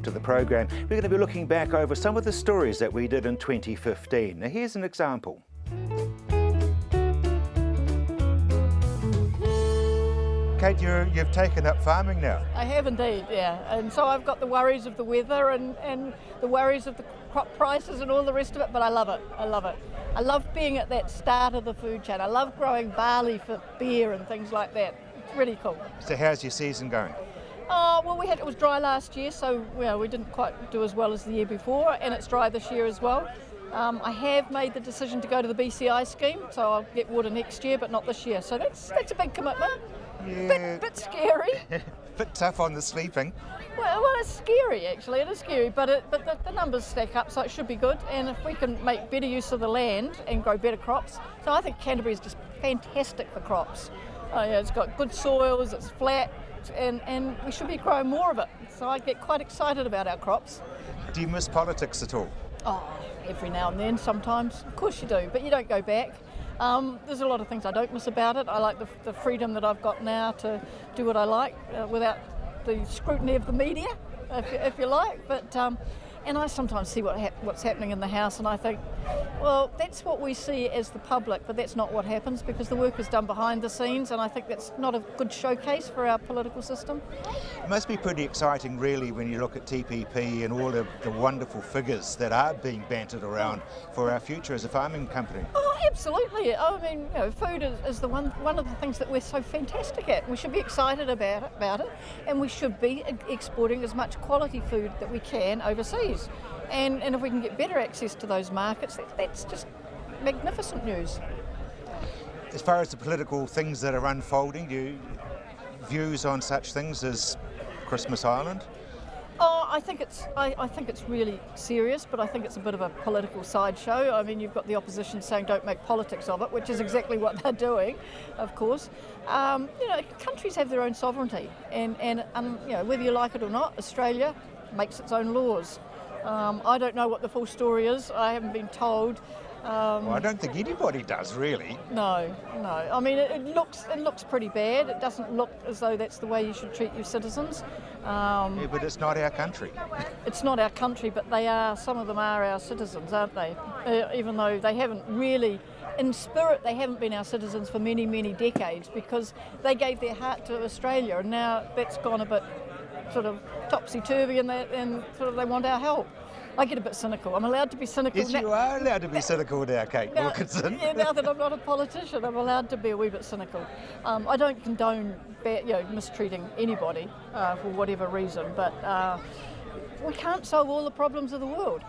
to the program. We're going to be looking back over some of the stories that we did in 2015. Now here's an example. Kate, you've taken up farming now. I have indeed, yeah. And so I've got the worries of the weather and the worries of the crop prices and all the rest of it, but I love it. I love it. I love being at that start of the food chain. I love growing barley for beer and things like that. It's really cool. So how's your season going? Well, it was dry last year, so we didn't quite do as well as the year before, and it's dry this year as well. I have made the decision to go to the BCI scheme, so I'll get water next year, but not this year. So that's a big commitment. Yeah. Bit scary. Bit tough on the sleeping. Well, it's scary actually. It is scary, but the numbers stack up, so it should be good. And if we can make better use of the land and grow better crops, so I think Canterbury is just fantastic for crops. It's got good soils, it's flat, and we should be growing more of it. So I get quite excited about our crops. Do you miss politics at all? Oh, every now and then, sometimes. Of course you do, but you don't go back. There's a lot of things I don't miss about it. I like the freedom that I've got now to do what I like without the scrutiny of the media, if you like. But and I sometimes see what's happening in the House, and I think, well, that's what we see as the public, but that's not what happens because the work is done behind the scenes, and I think that's not a good showcase for our political system. It must be pretty exciting, really, when you look at TPP and all of the wonderful figures that are being bantered around for our future as a farming company. Oh, absolutely. I mean, food is the one of the things that we're so fantastic at. We should be excited about it, and we should be exporting as much quality food that we can overseas. And if we can get better access to those markets, that's just magnificent news. As far as the political things that are unfolding, do you views on such things as Christmas Island? Oh, I think it's really serious, but I think it's a bit of a political sideshow. I mean, you've got the opposition saying don't make politics of it, which is exactly what they're doing, of course. Countries have their own sovereignty, and whether you like it or not, Australia makes its own laws. I don't know what the full story is. I haven't been told. Well, I don't think anybody does, really. No. I mean, it looks pretty bad. It doesn't look as though that's the way you should treat your citizens. Yeah, but it's not our country. It's not our country, but some of them are our citizens, aren't they? Even though they haven't really, in spirit, they haven't been our citizens for many, many decades because they gave their heart to Australia, and now that's gone a bit sort of topsy-turvy, and sort of they want our help. I get a bit cynical. I'm allowed to be cynical. Yes, you are allowed to be cynical now, Kate Wilkinson. Yeah, now that I'm not a politician, I'm allowed to be a wee bit cynical. I don't condone mistreating anybody for whatever reason, but we can't solve all the problems of the world.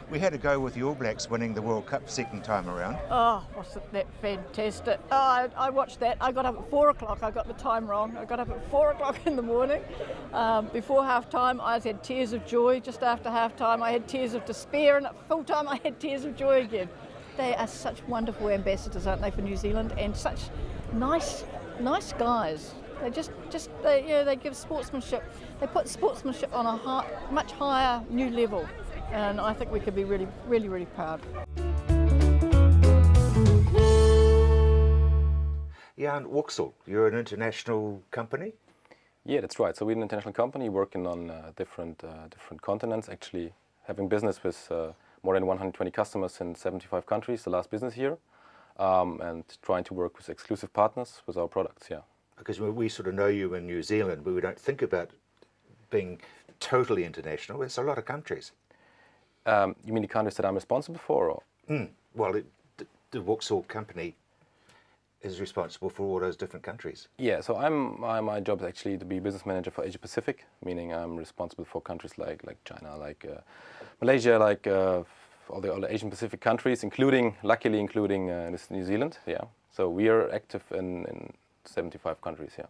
We had a go with the All Blacks winning the World Cup second time around. Oh, wasn't that fantastic? Oh, I watched that. I got up at 4 o'clock. I got the time wrong. I got up at 4 o'clock in the morning. Before half-time, I had tears of joy. Just after half-time, I had tears of despair. And at full-time, I had tears of joy again. They are such wonderful ambassadors, aren't they, for New Zealand? And such nice guys. They give sportsmanship. They put sportsmanship on a much higher new level. And I think we could be really, really, really proud. Jan Wuxel, you're an international company? Yeah, that's right. So we're an international company working on different continents, actually having business with more than 120 customers in 75 countries the last business year, and trying to work with exclusive partners with our products, yeah. Because we sort of know you in New Zealand, but we don't think about being totally international. It's a lot of countries. You mean the countries that I'm responsible for? Or? Well, the Wuxel company is responsible for all those different countries. Yeah, so my job is actually to be business manager for Asia Pacific, meaning I'm responsible for countries like China, like Malaysia, like all the Asian Pacific countries, luckily including New Zealand. Yeah, so we are active in 75 countries. Yeah.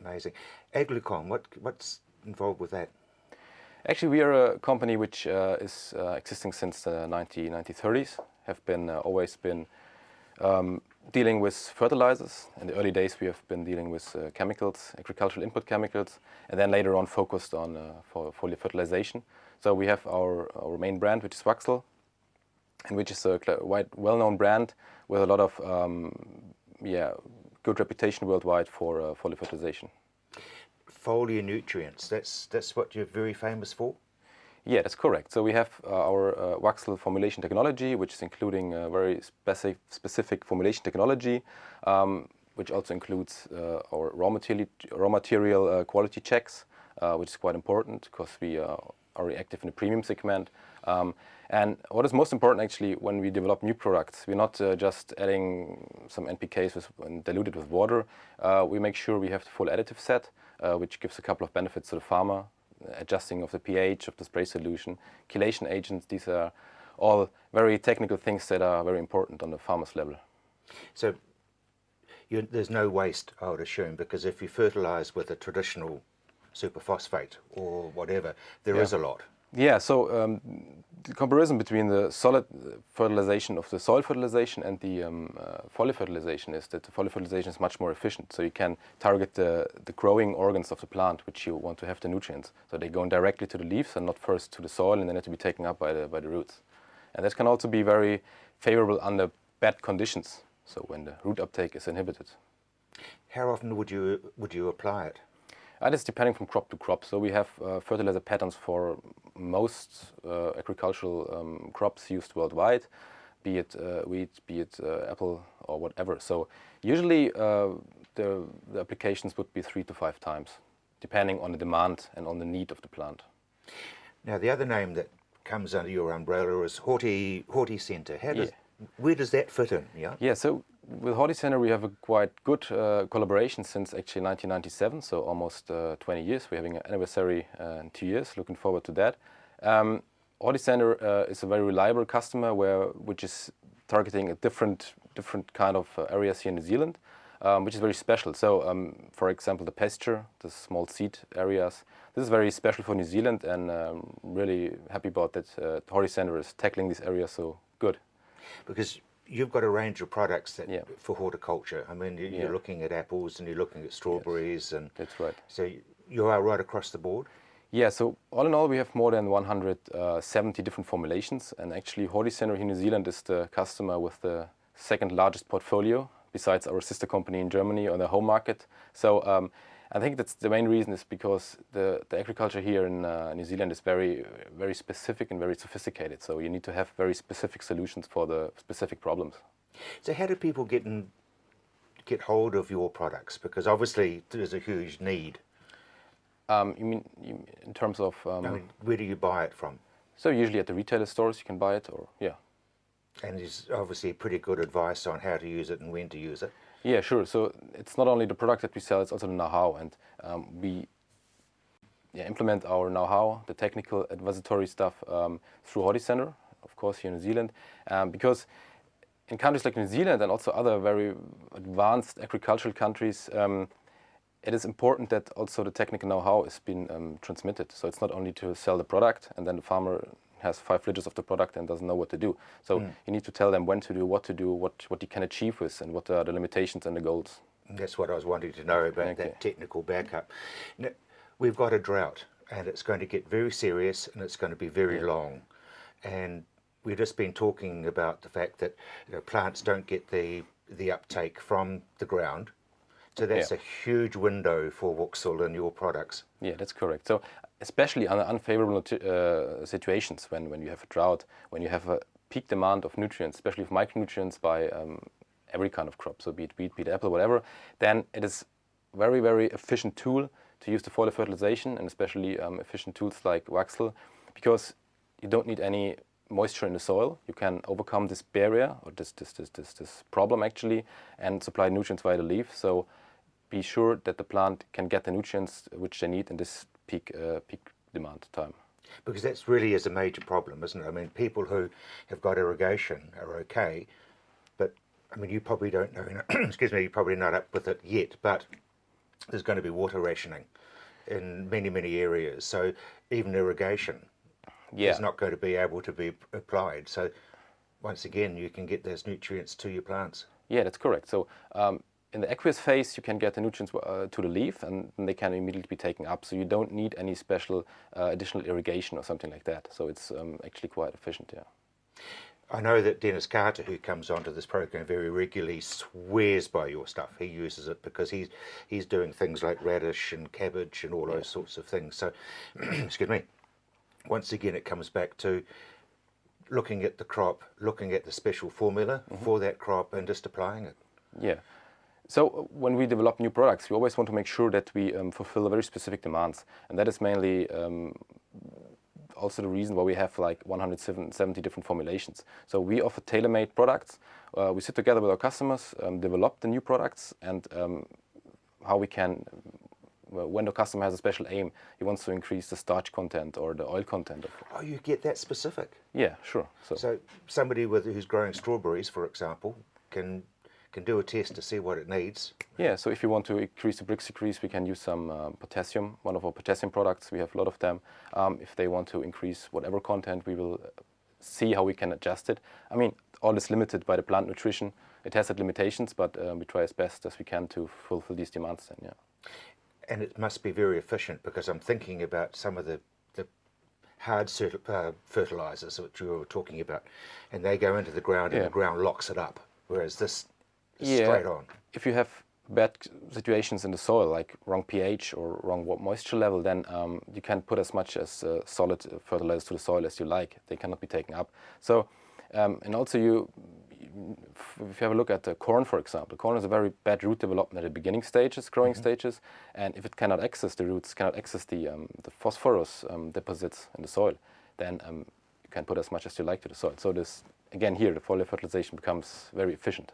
Amazing. Aglucon, what's involved with that? Actually, we are a company which is existing since the 1930s, have always been dealing with fertilizers. In the early days, we have been dealing with chemicals, agricultural input chemicals, and then later on focused on for foliar fertilization. So we have our main brand, which is Wuxel, and which is a well-known brand with a lot of good reputation worldwide for foliar fertilization. Foliar nutrients, that's what you're very famous for? Yeah, that's correct. So we have our Waxel formulation technology, which is including very specific formulation technology, which also includes our raw material quality checks, which is quite important because we are active in the premium segment. And what is most important actually when we develop new products, we're not just adding some NPKs and dilute it with water. We make sure we have the full additive set, which gives a couple of benefits to the farmer. Adjusting of the pH of the spray solution, chelation agents, these are all very technical things that are very important on the farmer's level. So there's no waste, I would assume, because if you fertilise with a traditional superphosphate or whatever, there is a lot. Yeah, so the comparison between the solid fertilization of the soil fertilization and the foliar fertilization is that the foliar fertilization is much more efficient. So you can target the growing organs of the plant, which you want to have the nutrients. So they go directly to the leaves and not first to the soil and then have to be taken up by the roots. And that can also be very favorable under bad conditions. So when the root uptake is inhibited. How often would you apply it? That is depending from crop to crop. So we have fertilizer patterns for most agricultural crops used worldwide, be it wheat, be it apple or whatever. So usually the applications would be 3 to 5 times, depending on the demand and on the need of the plant. Now the other name that comes under your umbrella is Horti Centre. Where does that fit in? Yeah, so with Horti Centre we have a quite good collaboration since actually 1997, so almost 20 years. We're having an anniversary in 2 years, looking forward to that. Horti Centre is a very reliable customer which is targeting a different kind of areas here in New Zealand, which is very special. So for example, the pasture, the small seed areas, this is very special for New Zealand, and really happy about that Horti Centre is tackling this area so good. Because you've got a range of products for horticulture. I mean, you're looking at apples and you're looking at strawberries. Yes, and that's right. So you are right across the board? Yeah, so all in all we have more than 170 different formulations, and actually Horti Centre in New Zealand is the customer with the second largest portfolio besides our sister company in Germany on the home market. So I think that's the main reason is because the agriculture here in New Zealand is very, very specific and very sophisticated. So you need to have very specific solutions for the specific problems. So how do people get hold of your products? Because obviously there's a huge need. You mean in terms of... I mean, where do you buy it from? So usually at the retailer stores you can buy it, or yeah. And there's obviously pretty good advice on how to use it and when to use it. Yeah, sure. So it's not only the product that we sell, it's also the know-how. And we implement our know-how, the technical advisory stuff through Horti Centre, of course, here in New Zealand. Because in countries like New Zealand and also other very advanced agricultural countries, it is important that also the technical know-how is being transmitted. So it's not only to sell the product and then the farmer has 5 liters of the product and doesn't know what to do. So you need to tell them when to do, what you can achieve with, and what are the limitations and the goals. That's what I was wanting to know about, that technical backup. Now, we've got a drought, and it's going to get very serious, and it's going to be very long. And we've just been talking about the fact that plants don't get the uptake from the ground. So that's a huge window for Waxel and your products. Yeah, that's correct. So especially under unfavorable situations, when you have a drought, when you have a peak demand of nutrients, especially of micronutrients by every kind of crop, so be it wheat, be it apple, whatever, then it is very, very efficient tool to use the foliar fertilization, and especially efficient tools like Waxel, because you don't need any moisture in the soil. You can overcome this barrier, or this problem actually, and supply nutrients via the leaf. So be sure that the plant can get the nutrients which they need in this peak demand time. Because that's really is a major problem, isn't it? I mean, people who have got irrigation are okay, but I mean, you probably don't know, excuse me, you're probably not up with it yet, but there's going to be water rationing in many, many areas. So even irrigation is not going to be able to be applied. So once again, you can get those nutrients to your plants. Yeah, that's correct. So in the aqueous phase, you can get the nutrients to the leaf, and they can immediately be taken up. So you don't need any special additional irrigation or something like that. So it's actually quite efficient, yeah. I know that Dennis Carter, who comes onto this program very regularly, swears by your stuff. He uses it because he's doing things like radish and cabbage and all those sorts of things. So, excuse me. once again it comes back to looking at the crop, looking at the special formula for that crop and just applying it. Yeah. So when we develop new products, we always want to make sure that we fulfill very specific demands. And that is mainly also the reason why we have like 170 different formulations. So we offer tailor-made products. We sit together with our customers, develop the new products, and how we can, when the customer has a special aim, he wants to increase the starch content or the oil content. Oh, you get that specific? Yeah, sure. So somebody who's growing strawberries, for example, can do a test to see what it needs. Yeah, so if you want to increase the Brix decrease, we can use some potassium, one of our potassium products. We have a lot of them. If they want to increase whatever content, we will see how we can adjust it. I mean, all is limited by the plant nutrition. It has its limitations, but we try as best as we can to fulfill these demands then, yeah. And it must be very efficient, because I'm thinking about some of the hard fertilizers which you were talking about, and they go into the ground and the ground locks it up, whereas this is straight on. If you have bad situations in the soil, like wrong pH or wrong moisture level, then you can put as much as solid fertilizers to the soil as you like. They cannot be taken up. So, and also if you have a look at corn, for example, corn is a very bad root development at the beginning stages, growing stages, and if it cannot access the roots, cannot access the phosphorus deposits in the soil, then you can put as much as you like to the soil. So this, again here, the foliar fertilization becomes very efficient.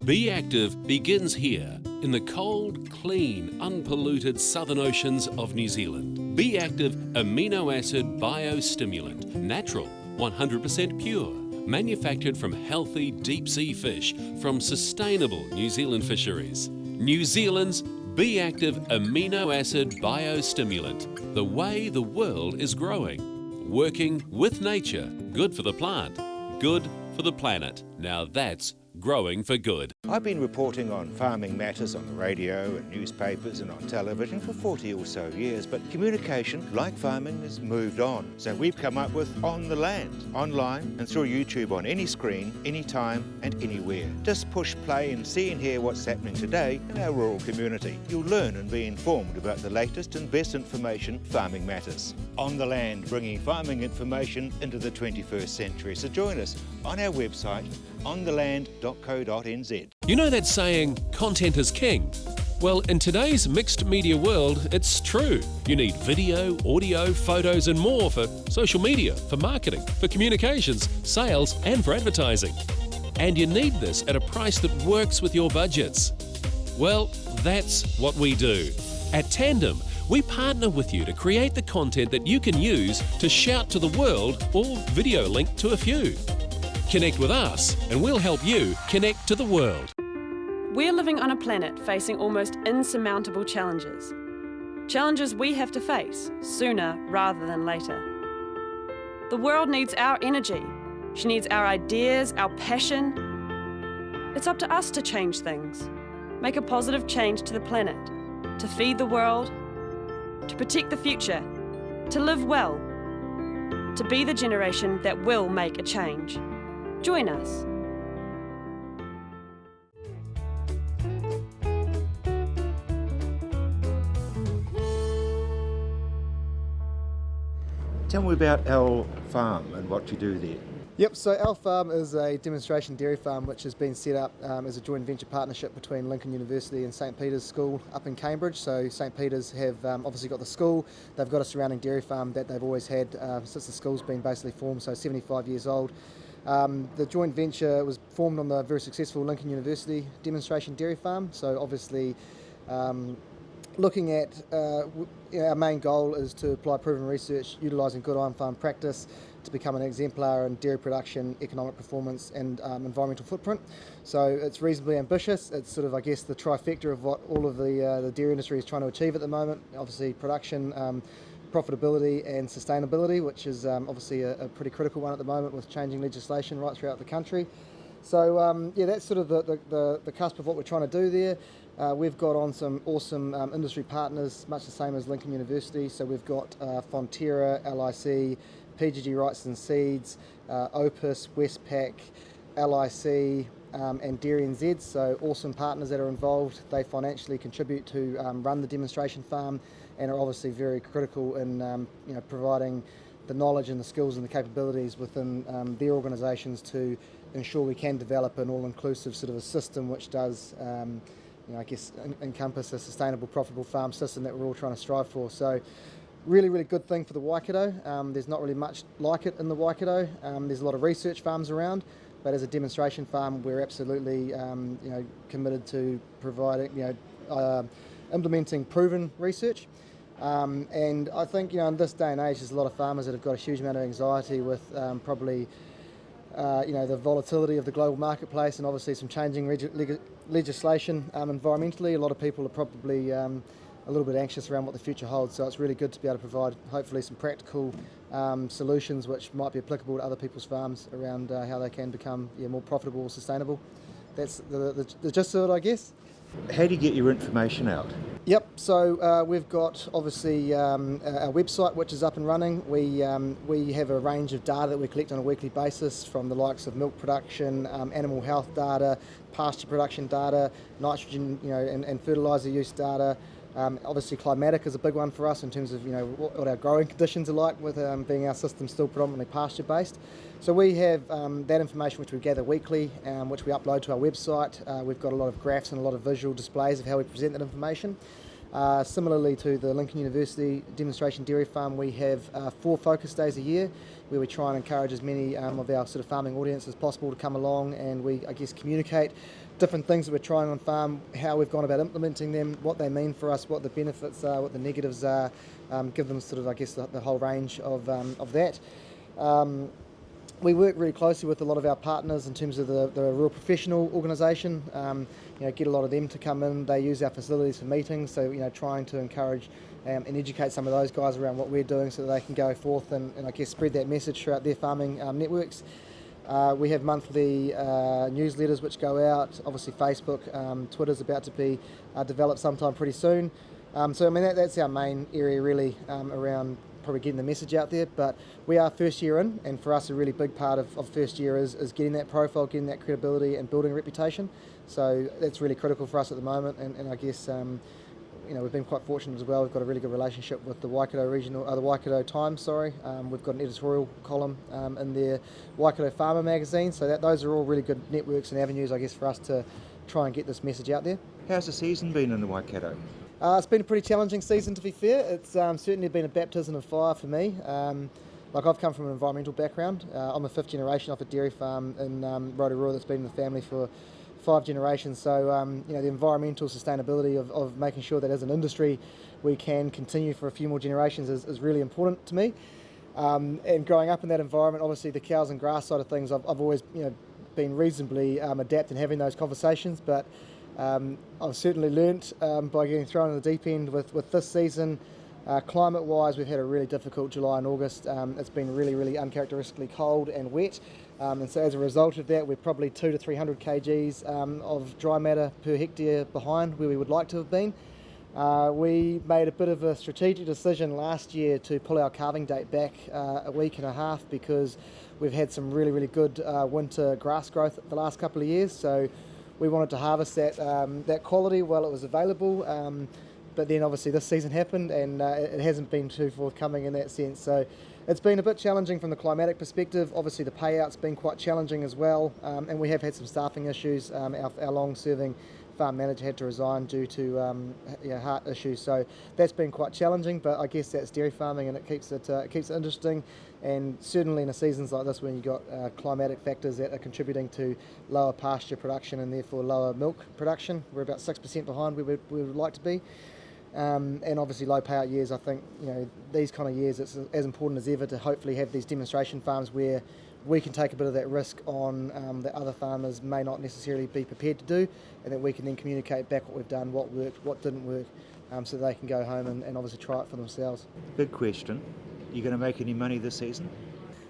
Be Active begins here in the cold, clean, unpolluted southern oceans of New Zealand. Be Active amino acid biostimulant, natural, 100% pure, manufactured from healthy deep sea fish from sustainable New Zealand fisheries. New Zealand's Be Active amino acid biostimulant, the way the world is growing. Working with nature, good for the plant, good for the planet. Now that's growing for good. I've been reporting on farming matters on the radio and newspapers and on television for 40 or so years, but communication, like farming, has moved on. So we've come up with On the Land, online and through YouTube on any screen, anytime and anywhere. Just push play and see and hear what's happening today in our rural community. You'll learn and be informed about the latest and best information farming matters. On the Land, bringing farming information into the 21st century. So join us on our website, ontheland.co.nz. You know that saying, content is king? Well, in today's mixed media world, it's true. You need video, audio, photos and more for social media, for marketing, for communications, sales and for advertising. And you need this at a price that works with your budgets. Well, that's what we do. At Tandem, we partner with you to create the content that you can use to shout to the world or video link to a few. Connect with us and we'll help you connect to the world. We're living on a planet facing almost insurmountable challenges. Challenges we have to face sooner rather than later. The world needs our energy. She needs our ideas, our passion. It's up to us to change things, make a positive change to the planet, to feed the world, to protect the future, to live well, to be the generation that will make a change. Join us. Tell me about our farm and what you do there. Yep, so our farm is a demonstration dairy farm which has been set up as a joint venture partnership between Lincoln University and St Peter's School up in Cambridge. So St Peter's have obviously got the school, they've got a surrounding dairy farm that they've always had since the school's been basically formed, so 75 years old. The joint venture was formed on the very successful Lincoln University demonstration dairy farm, so obviously looking at our main goal is to apply proven research utilising good on-farm practice to become an exemplar in dairy production, economic performance and environmental footprint. So it's reasonably ambitious. It's sort of, I guess, the trifecta of what all of the dairy industry is trying to achieve at the moment. Obviously production, profitability and sustainability, which is obviously a pretty critical one at the moment with changing legislation right throughout the country. So yeah, that's sort of the cusp of what we're trying to do there. We've got on some awesome industry partners, much the same as Lincoln University. So we've got Fonterra, LIC, PGG Rights and Seeds, Opus, Westpac, LIC and Dairy NZ, so awesome partners that are involved. They financially contribute to run the demonstration farm and are obviously very critical in providing the knowledge and the skills and the capabilities within their organisations to ensure we can develop an all-inclusive sort of a system which does encompass a sustainable, profitable farm system that we're all trying to strive for. So really, really good thing for the Waikato. There's not really much like it in the Waikato. There's a lot of research farms around, but as a demonstration farm, we're absolutely committed to providing, implementing proven research. And I think, in this day and age, there's a lot of farmers that have got a huge amount of anxiety with probably the volatility of the global marketplace and obviously some changing legislation environmentally. A lot of people are probably a little bit anxious around what the future holds, so it's really good to be able to provide hopefully some practical solutions which might be applicable to other people's farms around how they can become more profitable or sustainable. That's the gist of it, I guess. How do you get your information out? Yep, so we've got obviously our website which is up and running. We have a range of data that we collect on a weekly basis from the likes of milk production, animal health data, pasture production data, nitrogen and fertiliser use data. Obviously climatic is a big one for us in terms of what our growing conditions are like, with being our system still predominantly pasture based. So we have that information which we gather weekly, which we upload to our website. We've got a lot of graphs and a lot of visual displays of how we present that information. Similarly to the Lincoln University Demonstration Dairy Farm, we have 4 focus days a year where we try and encourage as many of our sort of farming audience as possible to come along, and we communicate different things that we're trying on farm, how we've gone about implementing them, what they mean for us, what the benefits are, what the negatives are, give them sort of the whole range of that. We work really closely with a lot of our partners in terms of the Rural Professional organisation. Get a lot of them to come in. They use our facilities for meetings, so trying to encourage and educate some of those guys around what we're doing so that they can go forth and spread that message throughout their farming networks. We have monthly newsletters which go out. Obviously Facebook, Twitter's about to be developed sometime pretty soon. That's our main area really around probably getting the message out there. But we are first year in, and for us a really big part of first year is getting that profile, getting that credibility and building a reputation. So that's really critical for us at the moment, and I guess we've been quite fortunate as well. We've got a really good relationship with the Waikato Times. We've got an editorial column in their Waikato Farmer magazine. So those are all really good networks and avenues, I guess, for us to try and get this message out there. How's the season been in the Waikato? It's been a pretty challenging season, to be fair. It's certainly been a baptism of fire for me. I've come from an environmental background. I'm a 5th generation off a dairy farm in Rotorua that's been in the family for 5 generations. So the environmental sustainability of making sure that as an industry we can continue for a few more generations is really important to me. And growing up in that environment, obviously the cows and grass side of things, I've always been reasonably adept in having those conversations, but I've certainly learnt by getting thrown in the deep end with this season. Climate-wise, we've had a really difficult July and August. It's been really, really uncharacteristically cold and wet. And so as a result of that, we're probably 200 to 300 kgs of dry matter per hectare behind where we would like to have been. We made a bit of a strategic decision last year to pull our calving date back a week and a half because we've had some really, really good winter grass growth the last couple of years. So we wanted to harvest that quality while it was available. But then obviously this season happened and it hasn't been too forthcoming in that sense. So it's been a bit challenging from the climatic perspective. Obviously the payout's been quite challenging as well, and we have had some staffing issues. Our long-serving farm manager had to resign due to heart issues, so that's been quite challenging. But I guess that's dairy farming, and it keeps it interesting. And certainly in the seasons like this, when you've got climatic factors that are contributing to lower pasture production and therefore lower milk production, we're about 6% behind where we would like to be. And obviously low payout years, I think these kind of years it's as important as ever to hopefully have these demonstration farms where we can take a bit of that risk on that other farmers may not necessarily be prepared to do, and that we can then communicate back what we've done, what worked, what didn't work, so they can go home and obviously try it for themselves. Big question, you going to make any money this season?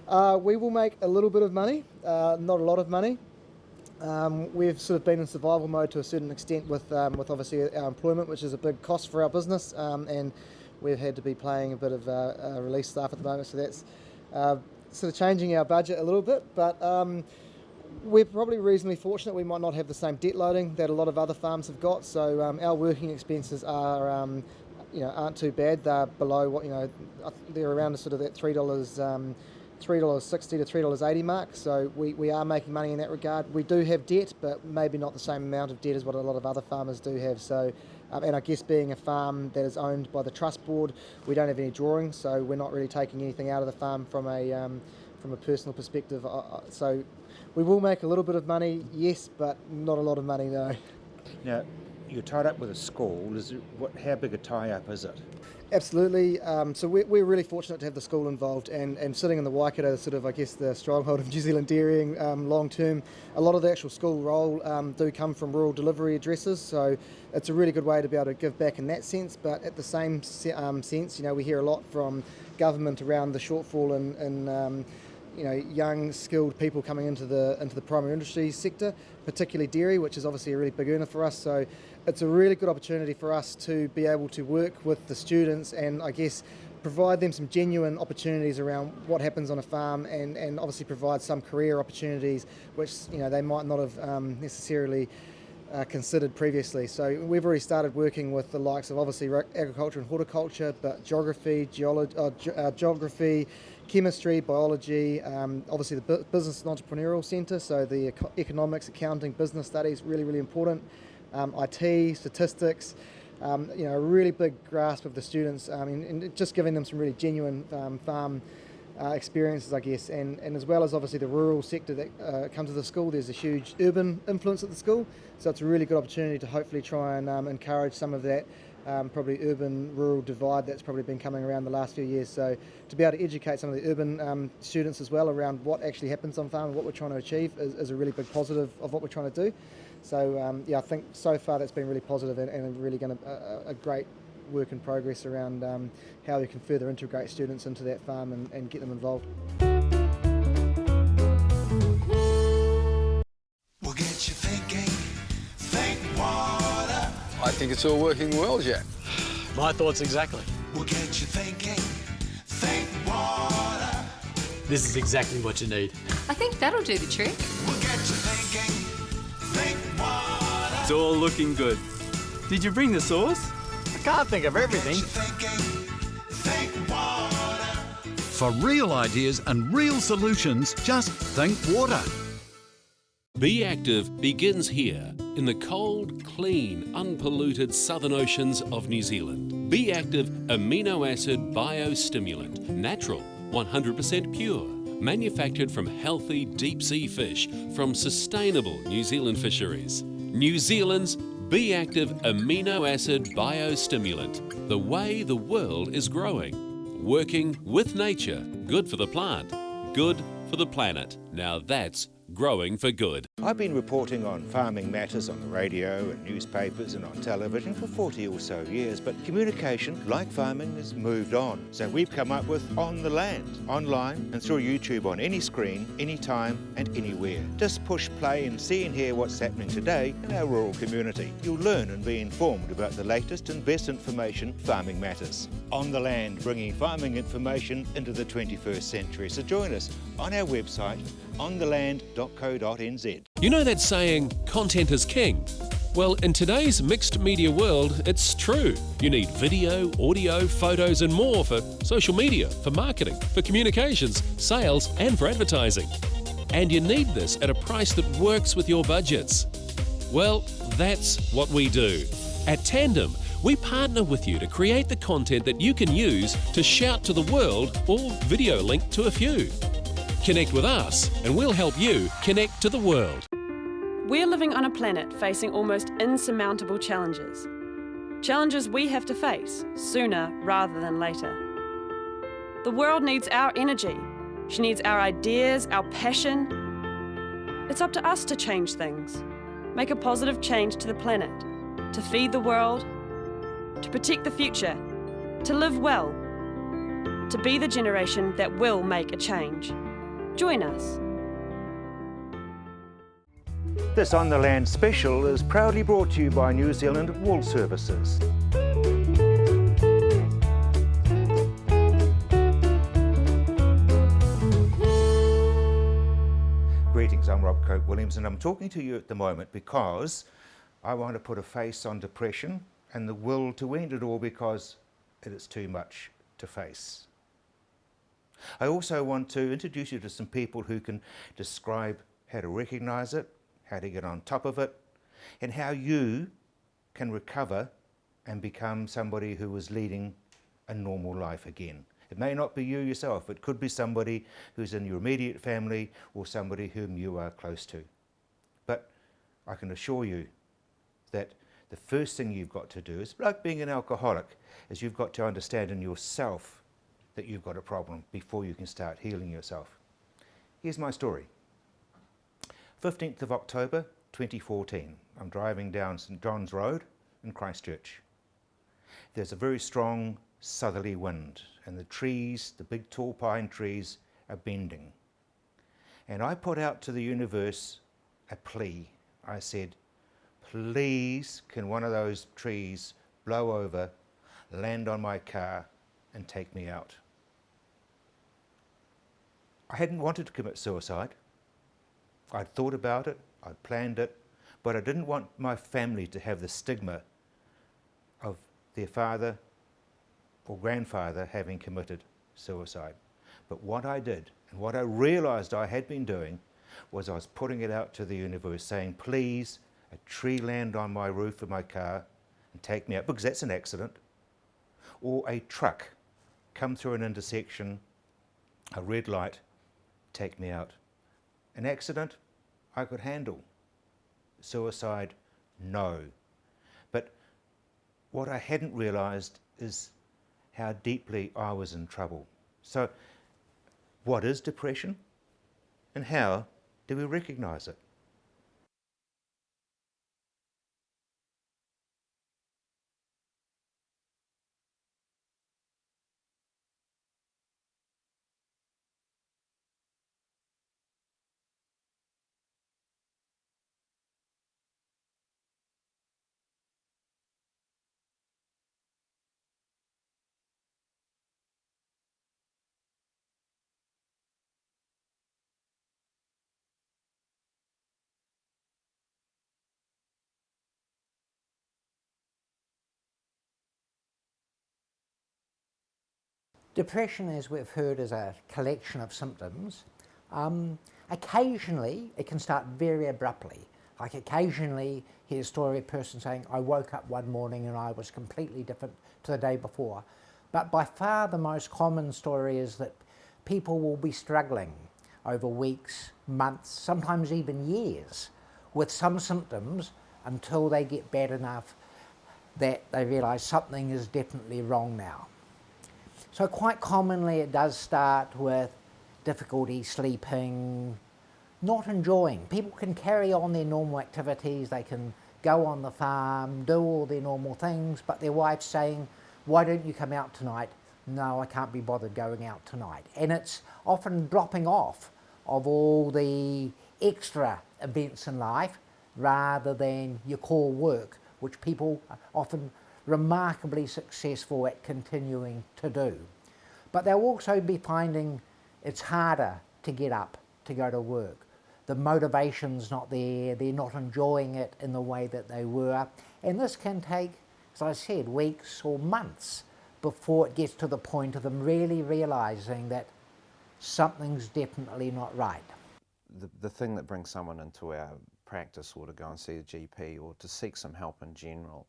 We will make a little bit of money, not a lot of money. We've sort of been in survival mode to a certain extent with obviously our employment, which is a big cost for our business, and we've had to be paying a bit of release staff at the moment, so that's sort of changing our budget a little bit, but we're probably reasonably fortunate. We might not have the same debt loading that a lot of other farms have got, so our working expenses are aren't too bad. They're below what they're around sort of that $3.60 to $3.80 mark. So we are making money in that regard. We do have debt, but maybe not the same amount of debt as what a lot of other farmers do have. So, and I guess being a farm that is owned by the trust board, we don't have any drawings, so we're not really taking anything out of the farm from a personal perspective. So we will make a little bit of money, yes, but not a lot of money, no. Now, you're tied up with a school. How big a tie-up is it? Absolutely. So we're really fortunate to have the school involved, and sitting in the Waikato, sort of, I guess, the stronghold of New Zealand dairying long term. A lot of the actual school role do come from rural delivery addresses, so it's a really good way to be able to give back in that sense. But at the same sense, we hear a lot from government around the shortfall in young skilled people coming into the primary industry sector, particularly dairy, which is obviously a really big earner for us. So it's a really good opportunity for us to be able to work with the students and, I guess, provide them some genuine opportunities around what happens on a farm, and obviously provide some career opportunities which they might not have necessarily considered previously. So we've already started working with the likes of obviously agriculture and horticulture, but geography, chemistry, biology, obviously the Business and Entrepreneurial Centre, so the economics, accounting, business studies, really, really important. IT, statistics, a really big grasp of the students, and just giving them some really genuine farm experiences, I guess, and as well as obviously the rural sector that comes to the school. There's a huge urban influence at the school, so it's a really good opportunity to hopefully try and encourage some of that probably urban-rural divide that's probably been coming around the last few years. So to be able to educate some of the urban students as well around what actually happens on farm and what we're trying to achieve is a really big positive of what we're trying to do. So I think so far that's been really positive, and really going to a great work in progress around how we can further integrate students into that farm and get them involved. We'll get you thinking, think water. I think it's all working well, Jack. My thoughts exactly. We'll get you thinking, think water. This is exactly what you need. I think that'll do the trick. We'll get you thinking, think water. It's all looking good. Did you bring the sauce? I can't think of everything. We'll get you thinking, think water. For real ideas and real solutions, just think water. Be Active begins here in the cold, clean, unpolluted southern oceans of New Zealand. Be Active amino acid biostimulant, natural, 100% pure, manufactured from healthy deep sea fish from sustainable New Zealand fisheries. New Zealand's Be Active amino acid biostimulant, the way the world is growing. Working with nature, good for the plant, good for the planet. Now that's growing for good. I've been reporting on farming matters on the radio and newspapers and on television for 40 or so years, but communication, like farming, has moved on. So we've come up with On the Land, online and through YouTube on any screen, anytime and anywhere. Just push play and see and hear what's happening today in our rural community. You'll learn and be informed about the latest and best information farming matters. On the Land, bringing farming information into the 21st century. So join us on our website, ontheland.co.nz. You know that saying, content is king? Well, in today's mixed media world, it's true. You need video, audio, photos and more for social media, for marketing, for communications, sales and for advertising. And you need this at a price that works with your budgets. Well, that's what we do. At Tandem, we partner with you to create the content that you can use to shout to the world or video link to a few. Connect with us and we'll help you connect to the world. We're living on a planet facing almost insurmountable challenges. Challenges we have to face sooner rather than later. The world needs our energy. She needs our ideas, our passion. It's up to us to change things, make a positive change to the planet, to feed the world, to protect the future, to live well, to be the generation that will make a change. Join us. This On the Land special is proudly brought to you by New Zealand Wool Services. Greetings, I'm Rob Cope-Williams and I'm talking to you at the moment because I want to put a face on depression and the will to end it all because it is too much to face. I also want to introduce you to some people who can describe how to recognise it, how to get on top of it, and how you can recover and become somebody who is leading a normal life again. It may not be you yourself, it could be somebody who's in your immediate family or somebody whom you are close to. But I can assure you that the first thing you've got to do is, like being an alcoholic, is you've got to understand in yourself that you've got a problem before you can start healing yourself. Here's my story. 15th of October 2014. I'm driving down St John's Road in Christchurch. There's a very strong southerly wind and the trees, the big tall pine trees, are bending. And I put out to the universe a plea. I said, please can one of those trees blow over, land on my car and take me out. I hadn't wanted to commit suicide. I'd thought about it, I'd planned it, but I didn't want my family to have the stigma of their father or grandfather having committed suicide. But what I did, and what I realised I had been doing, was I was putting it out to the universe saying, please, a tree land on my roof of my car and take me out, because that's an accident. Or a truck come through an intersection, a red light, take me out. An accident, I could handle. Suicide, no. But what I hadn't realised is how deeply I was in trouble. So, what is depression? And how do we recognise it? Depression, as we've heard, is a collection of symptoms. Occasionally, it can start very abruptly. Like occasionally, hear a story of a person saying, I woke up one morning and I was completely different to the day before. But by far the most common story is that people will be struggling over weeks, months, sometimes even years with some symptoms until they get bad enough that they realise something is definitely wrong now. So quite commonly it does start with difficulty sleeping, not enjoying. People can carry on their normal activities, they can go on the farm, do all their normal things, but their wife's saying, why don't you come out tonight? No, I can't be bothered going out tonight. And it's often dropping off of all the extra events in life rather than your core work, which people are often remarkably successful at continuing to do. But they'll also be finding it's harder to get up, to go to work. The motivation's not there, they're not enjoying it in the way that they were. And this can take, as I said, weeks or months before it gets to the point of them really realising that something's definitely not right. The thing that brings someone into our practice or to go and see a GP or to seek some help in general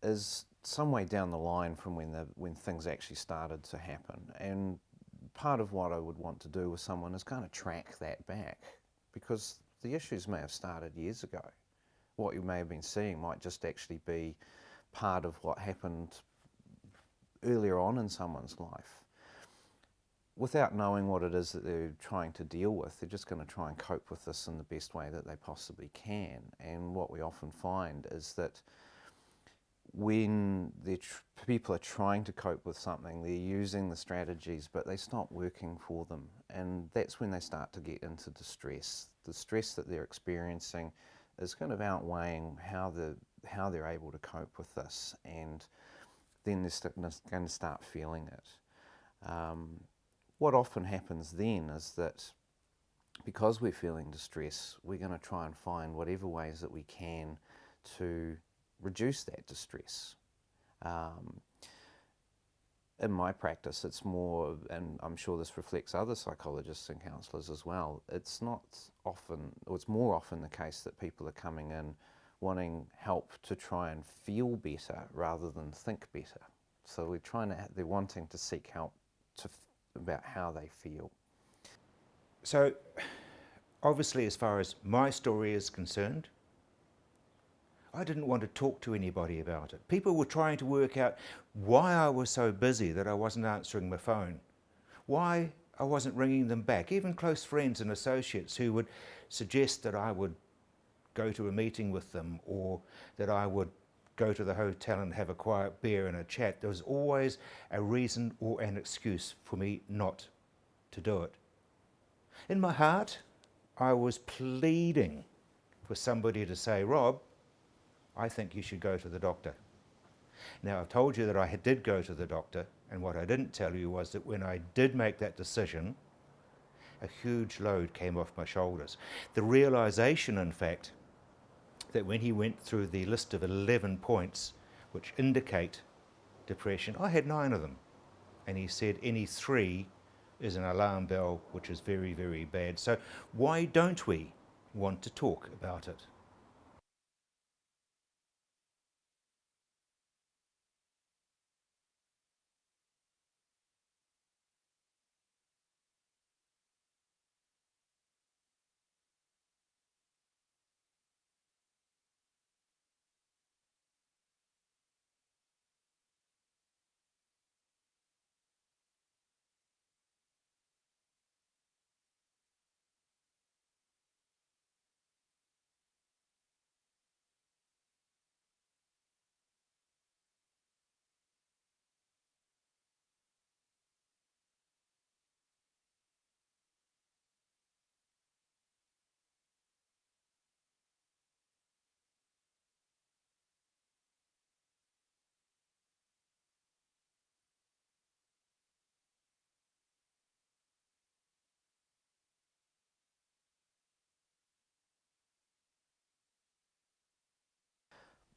is some way down the line from when things actually started to happen. And part of what I would want to do with someone is kind of track that back, because the issues may have started years ago. What you may have been seeing might just actually be part of what happened earlier on in someone's life. Without knowing what it is that they're trying to deal with, they're just going to try and cope with this in the best way that they possibly can. And what we often find is that when people are trying to cope with something, they're using the strategies, but they stop working for them. And that's when they start to get into distress. The stress that they're experiencing is kind of outweighing how they're able to cope with this, and then they're going to start feeling it. What often happens then is that because we're feeling distress, we're going to try and find whatever ways that we can to reduce that distress. In my practice, it's more, and I'm sure this reflects other psychologists and counsellors as well, it's not often, or it's more often the case that people are coming in wanting help to try and feel better rather than think better. So they're wanting to seek help about how they feel. So, obviously, as far as my story is concerned, I didn't want to talk to anybody about it. People were trying to work out why I was so busy that I wasn't answering my phone, why I wasn't ringing them back, even close friends and associates who would suggest that I would go to a meeting with them or that I would go to the hotel and have a quiet beer and a chat. There was always a reason or an excuse for me not to do it. In my heart, I was pleading for somebody to say, Rob, I think you should go to the doctor. Now, I've told you that I did go to the doctor, and what I didn't tell you was that when I did make that decision, a huge load came off my shoulders. The realization, in fact, that when he went through the list of 11 points which indicate depression, I had 9 of them. And he said any 3 is an alarm bell, which is very, very bad. So why don't we want to talk about it?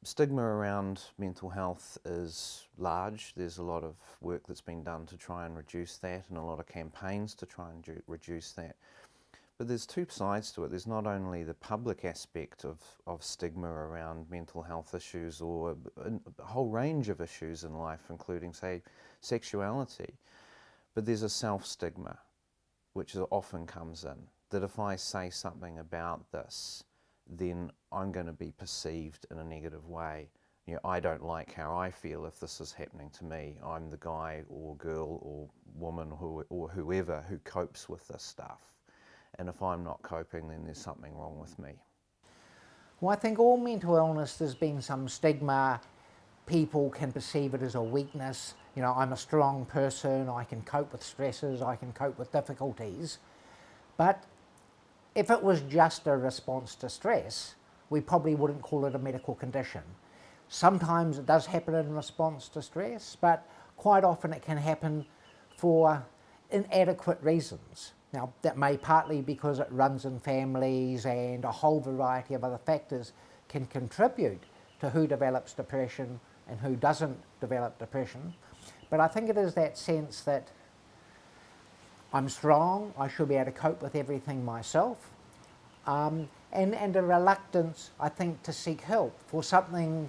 Stigma around mental health is large. There's a lot of work that's been done to try and reduce that, and a lot of campaigns to try and reduce that. But there's 2 sides to it. There's not only the public aspect of stigma around mental health issues or a whole range of issues in life, including, say, sexuality, but there's a self-stigma, which often comes in, that if I say something about this, then I'm going to be perceived in a negative way. You know, I don't like how I feel if this is happening to me. I'm the guy or girl or woman or whoever who copes with this stuff. And if I'm not coping, then there's something wrong with me. Well, I think all mental illness, there's been some stigma. People can perceive it as a weakness. You know, I'm a strong person, I can cope with stresses, I can cope with difficulties. But if it was just a response to stress, we probably wouldn't call it a medical condition. Sometimes it does happen in response to stress, but quite often it can happen for inadequate reasons. Now, that may partly because it runs in families, and a whole variety of other factors can contribute to who develops depression and who doesn't develop depression. But I think it is that sense that I'm strong, I should be able to cope with everything myself, and a reluctance, I think, to seek help for something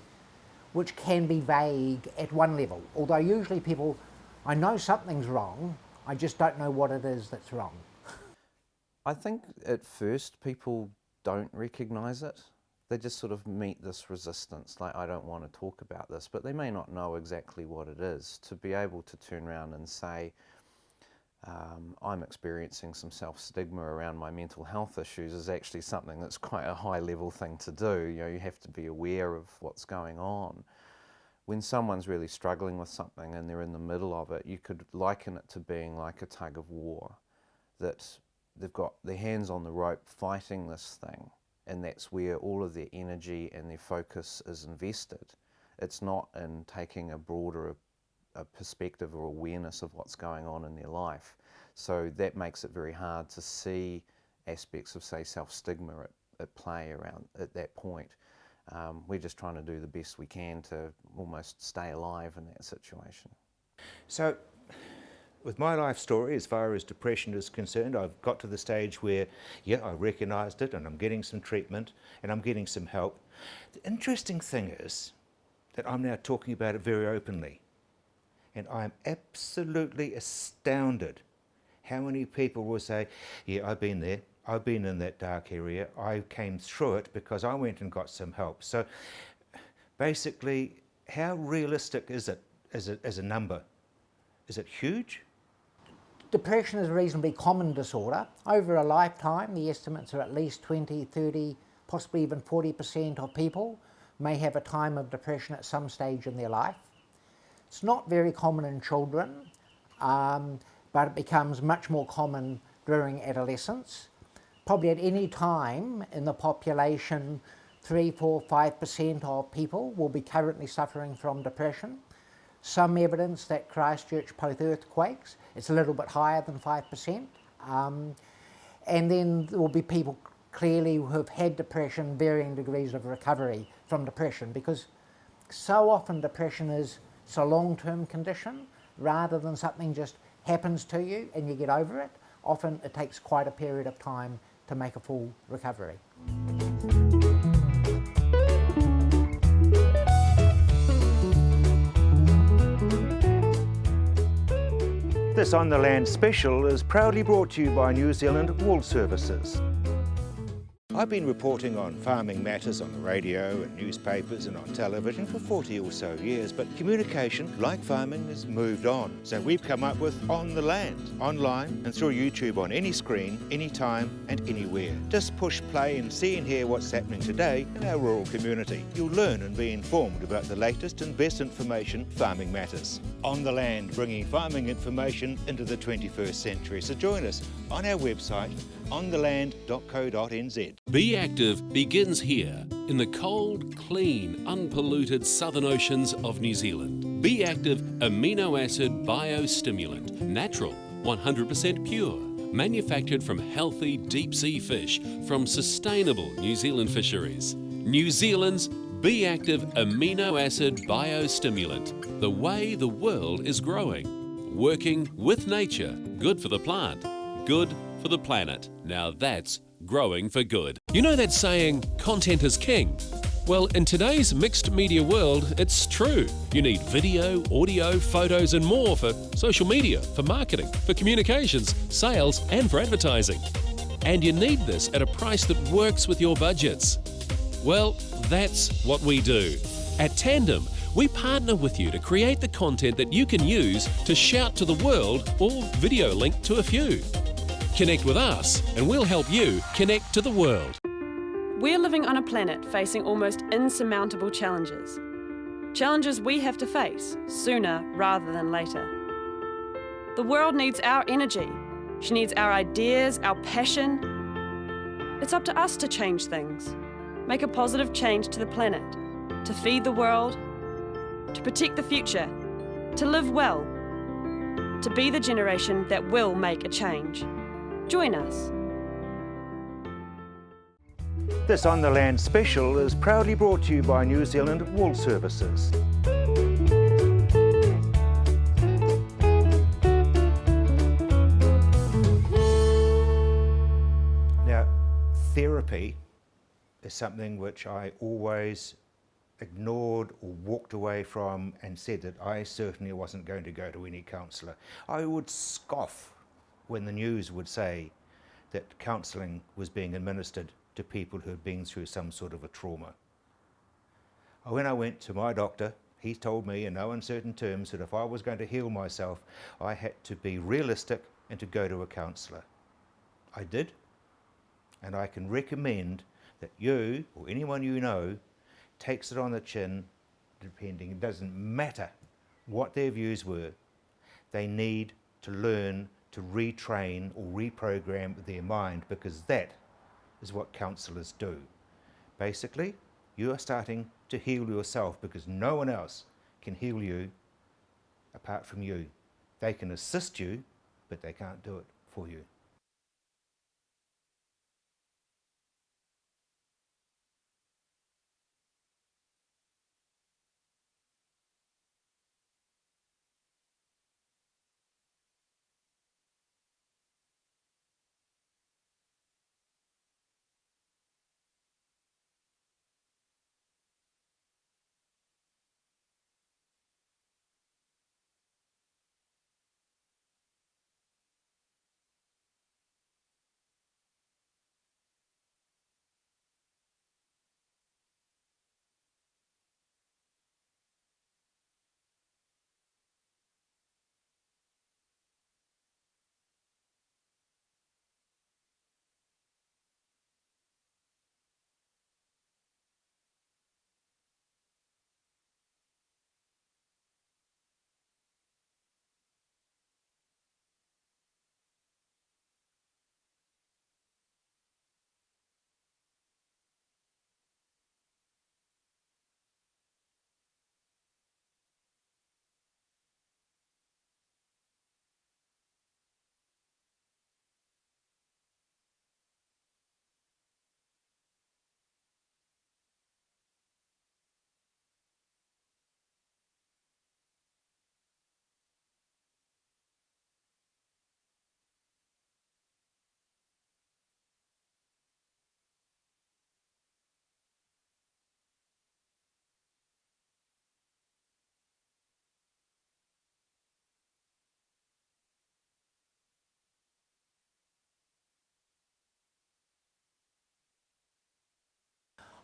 which can be vague at one level. Although usually people, I know something's wrong, I just don't know what it is that's wrong. I think at first people don't recognise it. They just sort of meet this resistance, like, I don't want to talk about this, but they may not know exactly what it is. To be able to turn around and say, I'm experiencing some self-stigma around my mental health issues is actually something that's quite a high-level thing to do. You know, you have to be aware of what's going on. When someone's really struggling with something and they're in the middle of it, you could liken it to being like a tug of war, that they've got their hands on the rope fighting this thing, and that's where all of their energy and their focus is invested. It's not in taking a broader perspective or awareness of what's going on in their life. So that makes it very hard to see aspects of, say, self-stigma at play around at that point. We're just trying to do the best we can to almost stay alive in that situation. So, with my life story, as far as depression is concerned, I've got to the stage where, yeah, I recognised it and I'm getting some treatment and I'm getting some help. The interesting thing is that I'm now talking about it very openly. And I'm absolutely astounded how many people will say, yeah, I've been there, I've been in that dark area, I came through it because I went and got some help. So basically, how realistic is it as a number? Is it huge? Depression is a reasonably common disorder. Over a lifetime, the estimates are at least 20, 30, possibly even 40% of people may have a time of depression at some stage in their life. It's not very common in children, but it becomes much more common during adolescence. Probably at any time in the population, 3, 4, 5% of people will be currently suffering from depression. Some evidence that Christchurch post-earthquakes, it's a little bit higher than 5%. And then there will be people clearly who have had depression, varying degrees of recovery from depression, because so often depression is a long-term condition rather than something just happens to you and you get over it. Often it takes quite a period of time to make a full recovery. This On the Land special is proudly brought to you by New Zealand Wool Services. I've been reporting on farming matters on the radio and newspapers and on television for 40 or so years, but communication, like farming, has moved on. So we've come up with On the Land, online and through YouTube on any screen, anytime and anywhere. Just push play and see and hear what's happening today in our rural community. You'll learn and be informed about the latest and best information farming matters. On the Land, bringing farming information into the 21st century. So join us on our website, ontheland.co.nz. Be Active begins here in the cold, clean, unpolluted southern oceans of New Zealand. Be Active amino acid biostimulant, natural, 100% pure, manufactured from healthy deep sea fish from sustainable New Zealand fisheries. New Zealand's Be Active amino acid biostimulant, the way the world is growing. Working with nature, good for the plant, good for the planet. Now that's growing for good. You know that saying, content is king? Well, in today's mixed media world, it's true. You need video, audio, photos and more for social media, for marketing, for communications, sales and for advertising. And you need this at a price that works with your budgets. Well, that's what we do. At Tandem, we partner with you to create the content that you can use to shout to the world or video link to a few. Connect with us and we'll help you connect to the world. We're living on a planet facing almost insurmountable challenges. Challenges we have to face sooner rather than later. The world needs our energy. She needs our ideas, our passion. It's up to us to change things, make a positive change to the planet, to feed the world, to protect the future, to live well, to be the generation that will make a change. Join us. This On the Land special is proudly brought to you by New Zealand Wool Services. Now, therapy is something which I always ignored or walked away from and said that I certainly wasn't going to go to any counsellor. I would scoff when the news would say that counselling was being administered to people who had been through some sort of a trauma. When I went to my doctor, he told me in no uncertain terms that if I was going to heal myself, I had to be realistic and to go to a counsellor. I did, and I can recommend that you, or anyone you know, takes it on the chin, depending, it doesn't matter what their views were, they need to learn to retrain or reprogram their mind, because that is what counsellors do. Basically, you are starting to heal yourself because no one else can heal you apart from you. They can assist you, but they can't do it for you.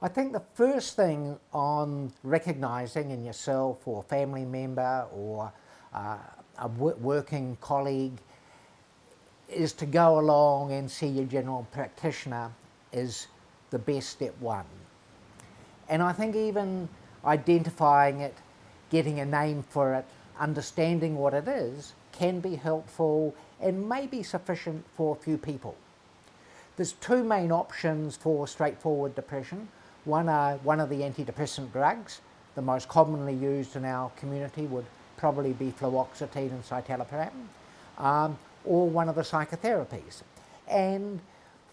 I think the first thing on recognising in yourself or a family member or a working colleague is to go along and see your general practitioner is the best step one. And I think even identifying it, getting a name for it, understanding what it is, can be helpful and may be sufficient for a few people. There's two main options for straightforward depression. One of the antidepressant drugs. The most commonly used in our community would probably be fluoxetine and citalopram, or one of the psychotherapies. And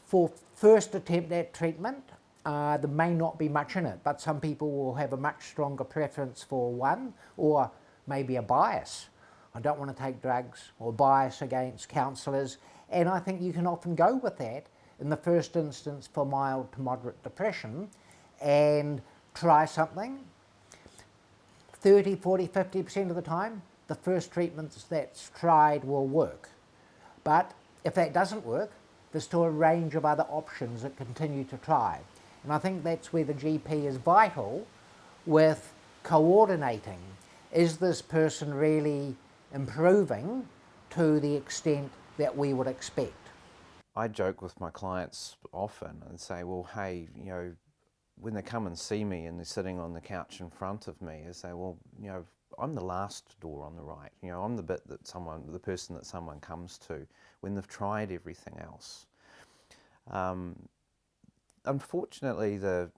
for first attempt at treatment, there may not be much in it, but some people will have a much stronger preference for one, or maybe a bias. I don't want to take drugs, or bias against counsellors, and I think you can often go with that in the first instance for mild to moderate depression and try something. 30, 40, 50% of the time, the first treatments that's tried will work. But if that doesn't work, there's still a range of other options that continue to try. And I think that's where the GP is vital with coordinating. Is this person really improving to the extent that we would expect? I joke with my clients often and say, well, hey, you know, when they come and see me and they're sitting on the couch in front of me, I say, well, you know, I'm the last door on the right. You know, I'm the bit that the person that someone comes to when they've tried everything else. Unfortunately, the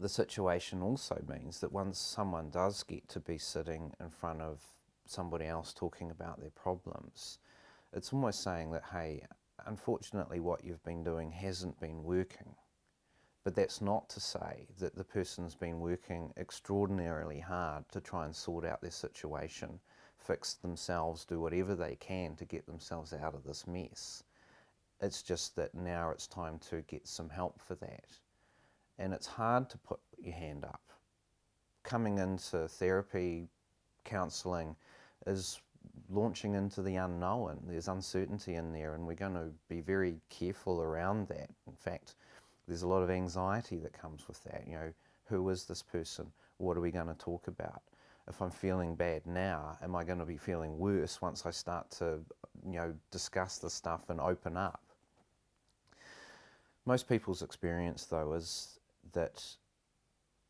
situation also means that once someone does get to be sitting in front of somebody else talking about their problems, it's almost saying that, hey, unfortunately what you've been doing hasn't been working. But that's not to say that the person's been working extraordinarily hard to try and sort out their situation, fix themselves, do whatever they can to get themselves out of this mess. It's just that now it's time to get some help for that. And it's hard to put your hand up. Coming into therapy, counselling, is launching into the unknown. There's uncertainty in there, and we're going to be very careful around that. In fact, there's a lot of anxiety that comes with that. You know, who is this person? What are we going to talk about? If I'm feeling bad now, am I going to be feeling worse once I start to, you know, discuss this stuff and open up? Most people's experience, though, is that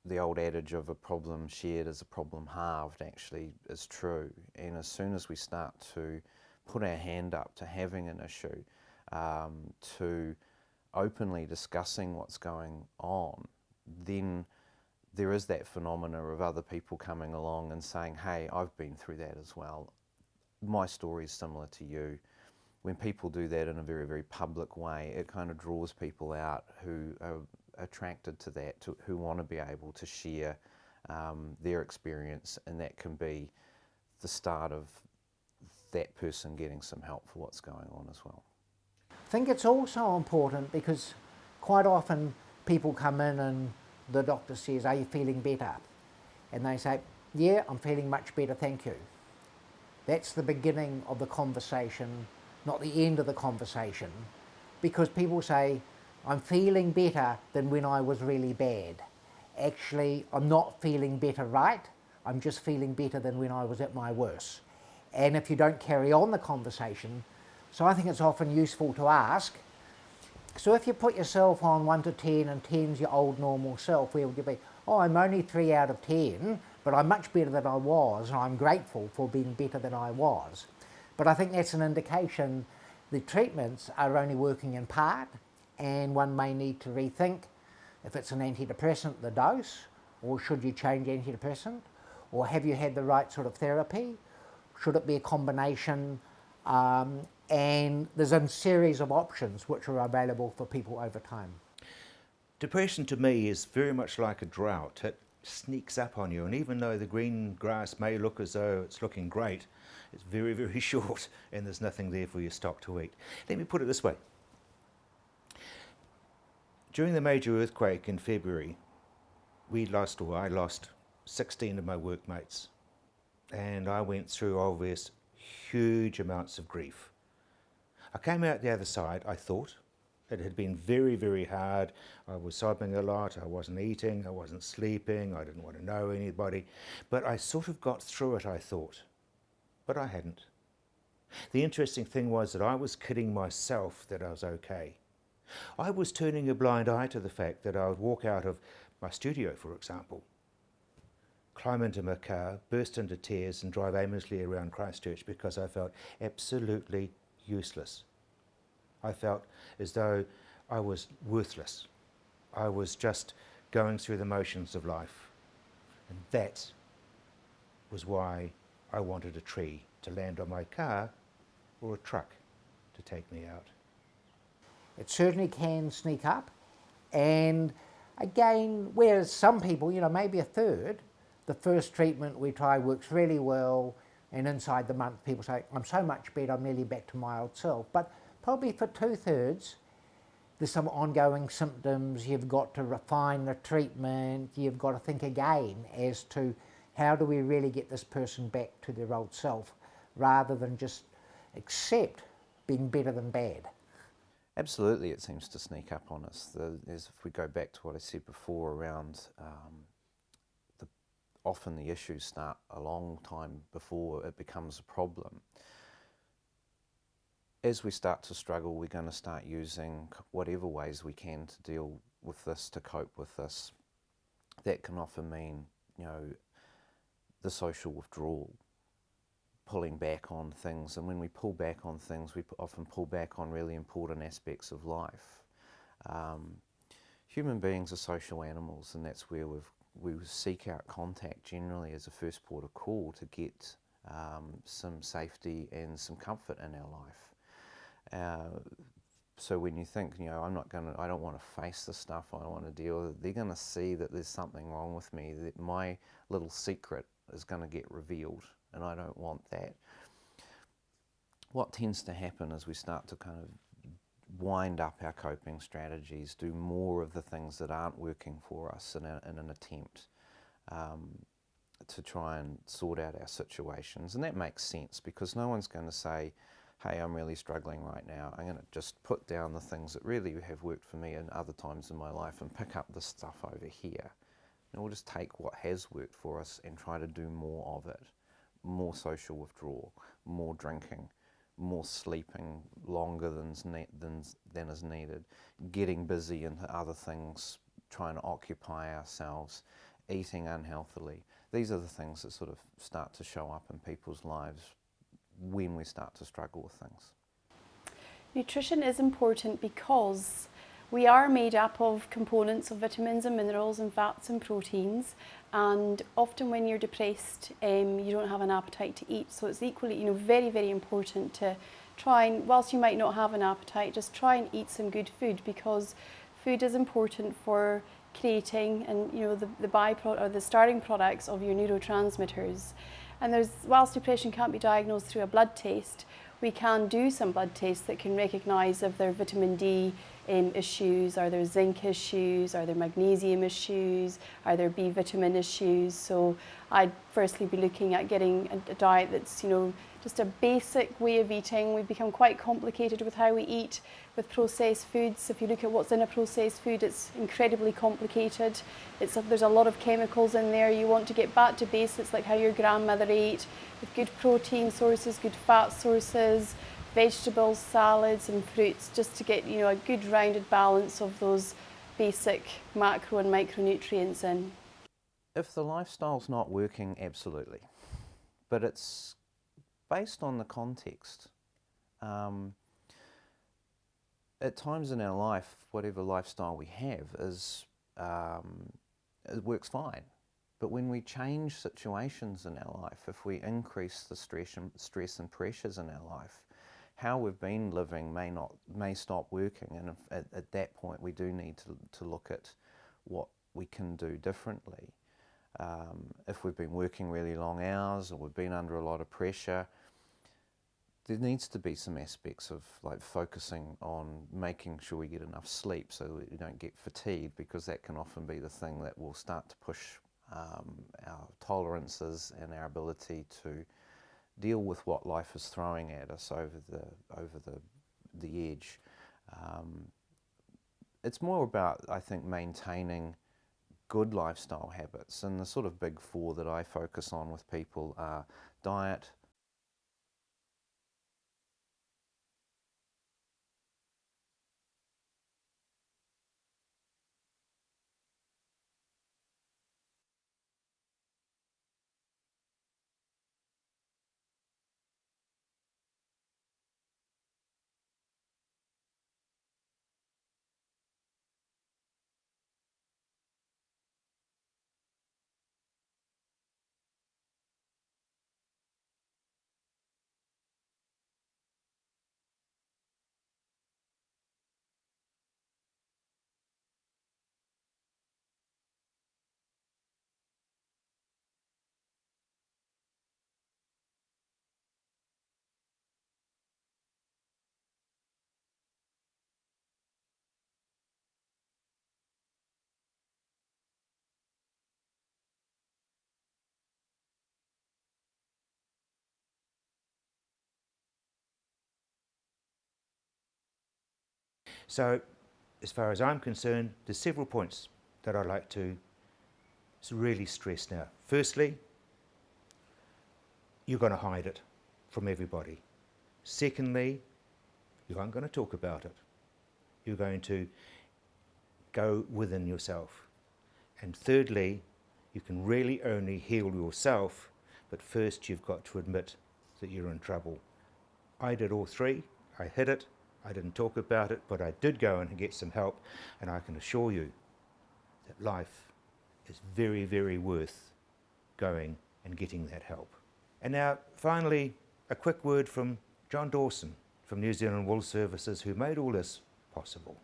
the old adage of a problem shared is a problem halved actually is true. And as soon as we start to put our hand up to having an issue, to openly discussing what's going on, then there is that phenomena of other people coming along and saying, hey, I've been through that as well. My story is similar to you. When people do that in a very, very public way, it kind of draws people out who are attracted to that, who want to be able to share their experience, and that can be the start of that person getting some help for what's going on as well. I think it's also important because quite often people come in and the doctor says, are you feeling better? And they say, yeah, I'm feeling much better, thank you. That's the beginning of the conversation, not the end of the conversation, because people say, I'm feeling better than when I was really bad. Actually, I'm not feeling better, right? I'm just feeling better than when I was at my worst. And if you don't carry on the conversation, so I think it's often useful to ask, so if you put yourself on 1 to 10 and 10's your old normal self, where would you be? Oh, I'm only 3 out of 10, but I'm much better than I was, and I'm grateful for being better than I was. But I think that's an indication the treatments are only working in part, and one may need to rethink if it's an antidepressant, the dose, or should you change antidepressant, or have you had the right sort of therapy? Should it be a combination? And there's a series of options which are available for people over time. Depression to me is very much like a drought. It sneaks up on you, and even though the green grass may look as though it's looking great, it's very, very short and there's nothing there for your stock to eat. Let me put it this way. During the major earthquake in February, I lost 16 of my workmates, and I went through huge amounts of grief. I came out the other side, I thought, It had been very, very hard. I was sobbing a lot, I wasn't eating, I wasn't sleeping, I didn't want to know anybody. But I sort of got through it, I thought. But I hadn't. The interesting thing was that I was kidding myself that I was okay. I was turning a blind eye to the fact that I would walk out of my studio, for example, climb into my car, burst into tears and drive aimlessly around Christchurch because I felt absolutely useless. I felt as though I was worthless. I was just going through the motions of life. And that was why I wanted a tree to land on my car or a truck to take me out. It certainly can sneak up. And again, whereas some people, you know, maybe a third, the first treatment we try works really well, and inside the month people say, I'm so much better, I'm nearly back to my old self. But probably for 2/3, there's some ongoing symptoms, you've got to refine the treatment, you've got to think again as to how do we really get this person back to their old self, rather than just accept being better than bad. Absolutely, it seems to sneak up on us. As if we go back to what I said before around often the issues start a long time before it becomes a problem. As we start to struggle, we're going to start using whatever ways we can to deal with this, to cope with this. That can often mean, you know, the social withdrawal, pulling back on things. And when we pull back on things, we often pull back on really important aspects of life. Human beings are social animals, and that's where we seek out contact generally as a first port of call to get some safety and some comfort in our life. So when you think, you know, I don't want to face this stuff, I don't want to deal with it, they're going to see that there's something wrong with me, that my little secret is going to get revealed, and I don't want that. What tends to happen is we start to kind of wind up our coping strategies, do more of the things that aren't working for us in an attempt to try and sort out our situations. And that makes sense, because no one's going to say, hey, I'm really struggling right now, I'm going to just put down the things that really have worked for me in other times in my life and pick up this stuff over here. And we'll just take what has worked for us and try to do more of it. More social withdrawal, more drinking, more sleeping longer than is needed, getting busy into other things, trying to occupy ourselves, eating unhealthily. These are the things that sort of start to show up in people's lives when we start to struggle with things. Nutrition is important because we are made up of components of vitamins and minerals and fats and proteins, and often when you're depressed you don't have an appetite to eat, so it's equally, you know, very, very important to try and, whilst you might not have an appetite, just try and eat some good food, because food is important for creating and, you know, the byproduct or the starting products of your neurotransmitters. And whilst depression can't be diagnosed through a blood test, we can do some blood tests that can recognise if there are vitamin D issues, are there zinc issues, are there magnesium issues, are there B vitamin issues. So I'd firstly be looking at getting a diet that's, you know, just a basic way of eating. We've become quite complicated with how we eat with processed foods. If you look at what's in a processed food, it's incredibly complicated. There's a lot of chemicals in there. You want to get back to basics, like how your grandmother ate, with good protein sources, good fat sources, vegetables, salads and fruits, just to get, you know, a good rounded balance of those basic macro and micronutrients in. If the lifestyle's not working, absolutely. But it's based on the context. At times in our life, whatever lifestyle we have it works fine. But when we change situations in our life, if we increase the stress and pressures in our life, how we've been living may stop working, and at that point we do need to look at what we can do differently. If we've been working really long hours or we've been under a lot of pressure, there needs to be some aspects of like focusing on making sure we get enough sleep so that we don't get fatigued, because that can often be the thing that will start to push our tolerances and our ability to deal with what life is throwing at us over the edge. it's more about, I think, maintaining good lifestyle habits, and the sort of big four that I focus on with people are diet, So, as far as I'm concerned, there's several points that I'd like to really stress now. Firstly, you're going to hide it from everybody. Secondly, you aren't going to talk about it. You're going to go within yourself. And thirdly, you can really only heal yourself, but first you've got to admit that you're in trouble. I did all three. I hid it. I didn't talk about it, but I did go and get some help, and I can assure you that life is very, very worth going and getting that help. And now, finally, a quick word from John Dawson from New Zealand Wool Services, who made all this possible.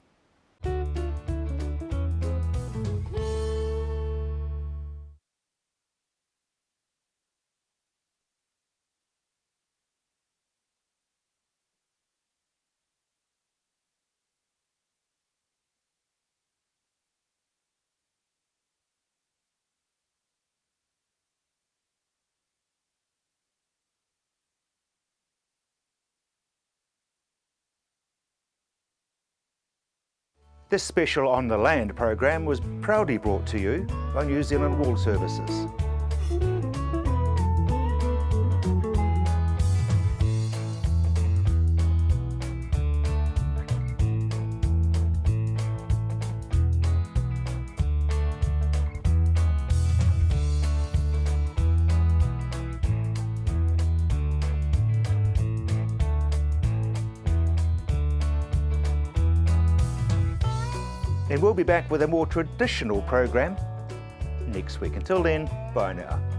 This special On the Land program was proudly brought to you by New Zealand Wool Services. And we'll be back with a more traditional program next week. Until then, bye now.